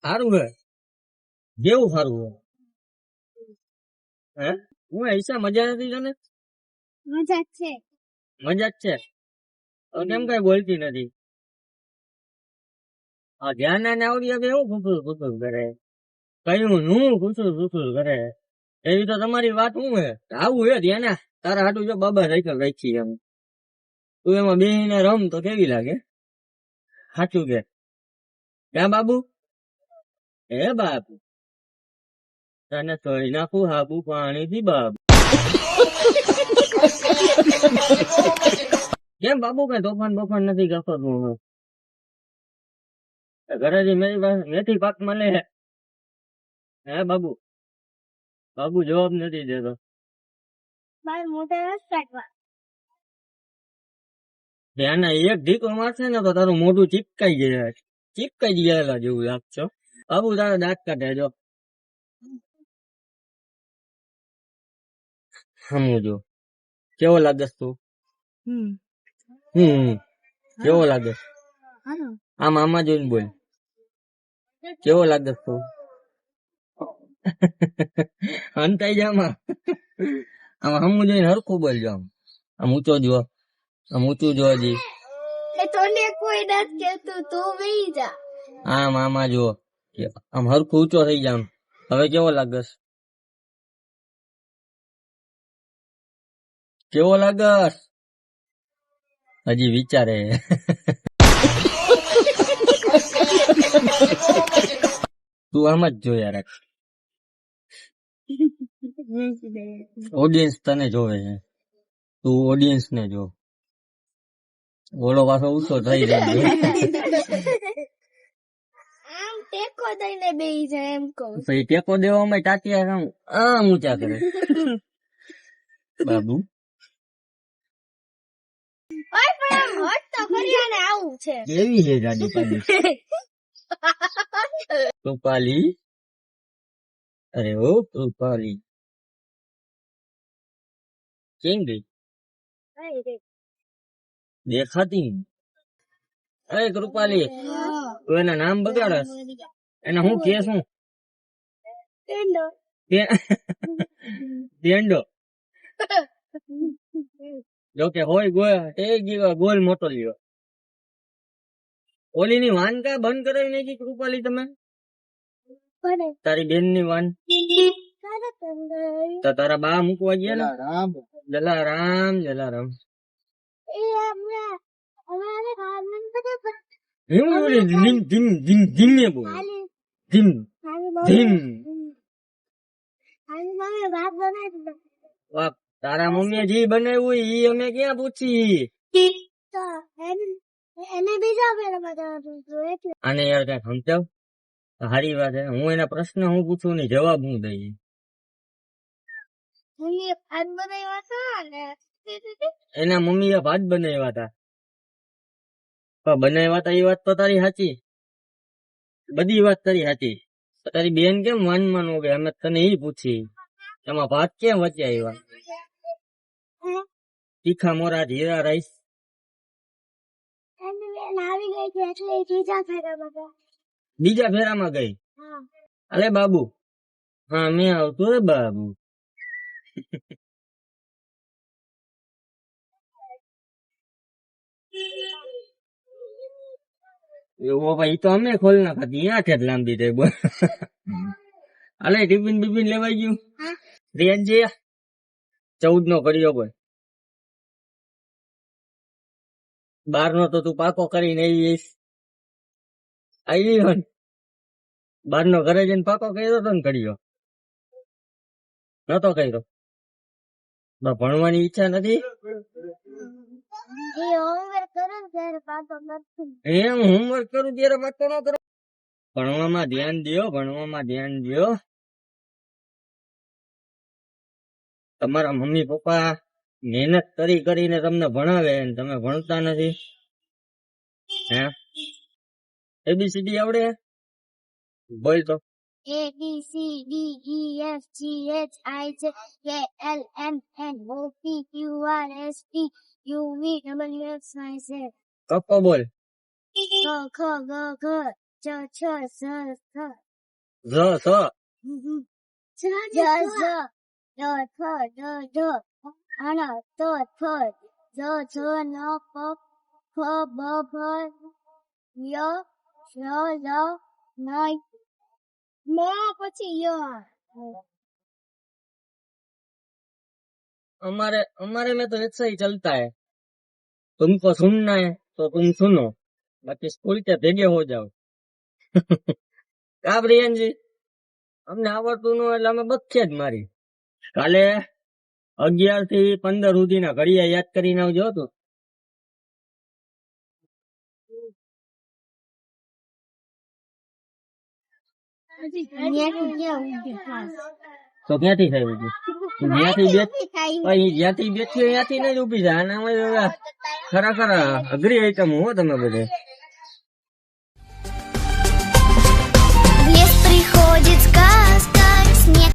સારું હે જેવું સારું હે હું ઈશા મજા નથી તને મજા જ છે મજા જ છે તો કેમ કઈ બોલતી નથી આ ધ્યાન ને આવડી હવે એવું ખુશું ખુશું કરે કયું નું ખુશું ખુશું કરે એવી તો તમારી વાત હું હે આવું હે ધ્યાન તારા હાટું જો બાબા સાયકલ રાખી એમ તું એમાં બેહીને રમ તો કેવી લાગે સાચું કે ક્યાં બાબુ હે બાબુ તને સોઈ નાખું હાબુ પાણી થી બાબુ કેમ બાબુ કઈ તોફાન બોફાન નથી કરતો તું ઘરેથી મેરી પાસે મેથી પાક મળે હે બાબુ બાબુ જવાબ નથી દેતો મારે મોઢા રસ કાઢવા ધ્યાન એક ઢીકો મારશે ને તો તારું મોઢું ચીપકાઈ ગયેલા જેવું લાગશો બાબુ તારા દાંત કાઢે જો સમજો કેવો લાગે તું કેવો લાગે આમ આમાં જોઈને બોલ કેવો લાગે તું અંતાઈ જામાં આમ હમું જોઈને હરખું બોલજો આમ ઊંચો જો આમ ઊંચું જો હજી એ તોને કોઈ નથી કેતું તું બેહી જા આમ આમાં જો આમ હરખું ઊંચો થઈ જામ હવે કેવો લાગસ કેવો લાગસ હજી વિચારે તું આમ જ જોયા રાખ ઓડિયન્સ તને જોવે છે તું ઓડિયન્સ ને જો ઓલો પાછો ઊંચો થઈ જાય આમ ટેકો દઈને બેહી જા એમ કહું પછી ટેકો દેવામાં ટાટિયા આમ ઊંચા કરે બાબુ ઓય પણ આમ હટ તો કર્યા ને આવું છે કેવી છે ગાડી પાડી કૃપાલી અરે ઓ કૃપાલી કેમ ગઈ દેખાતી અરે કૃપાલી તું એના નામ બગાડસ એને હું કે શું પેંડો જોકે હોય ગોલ મોટો લ્યો ઓલી ની વાન કા બંધ કરાવી નાખી કૃપાલી તમે તારી બેન ની વાન તો તારા બા મૂકવા ગયા ને જલારામ જલારામ ધીમે બોલ ધીમ ધીમ તારા મમ્મીએ જે બનાવ્યું ઈ અમે ક્યાં પૂછી આને યાર કઈ સમજાવ હારી વાત હે હું એના પ્રશ્ન હું પૂછું ને જવાબ હું દઈ એના મમ્મીએ ભાત બનાવ્યા હતા પણ બનાવ્યા હતા એ વાત તો તારી સાચી બધી વાત તારી સાચી તારી બેન કેમ વાનમાં નો ગઈ અમે તને ઈ પૂછી એમાં ભાત કેમ વચ્ચે આવ્યા તીખા મોરા જીરા રાઈસ બીજા ફેરામાં ગઈ અલે બાબુ હા મેં આવતું રે બાબુ એવો ભાઈ તો અમે ખોલ નાખી આઠ જ લાંબી થઈ બોલ અલે ટિફિન બિફિન લેવાઈ ગયું રિયાજી 14 નો કર્યો બોલ 12 નો તો તું પાકો કરીને આવી 12 નો ઘરે જઈને પાકો કર્યો તો ને કર્યો નતો કર્યો ભણવાની ઈચ્છા નથી એમ હોમવર્ક કરું ત્યારે પાકો ન કરો ભણવામાં ધ્યાન દો ભણવામાં ધ્યાન દો તમારા મમ્મી પપ્પા મહેનત કરીને તમને ભણાવે ને તમે ભણતા નથી હે એબીસીડી આવડે બોલ તો A B C D E F G H I J K L M N O P Q R S T U V W X Y Z કપ્પો બોલ ક ખ ગ ઘ ચ છ સ થ જ સ જ ઝ ડ થ ડ ઢ અણ ત થ જ ઝ ન પ ફ બ ભ ય શ લ ન મ પછી ય हमारे में तो ऐसा ही चलता है, तुमको सुनना है तो तुम सुनो, बाकी स्कूल के भेगे हो जाओ। કા પ્રિયનજી, અમને આવડતું ન હોય એટલે અમે બચશે જ મારી. કાલે 11 થી 15 સુધીના ઘડિયા યાદ કરીને આવજો તો. તો ક્યાંથી થાય બધું? જ્યાંથી બેઠી ત્યાંથી જ ઉભી જાય. અને અમે ખરેખર અઘરી આઈટમ હો તમે બધે.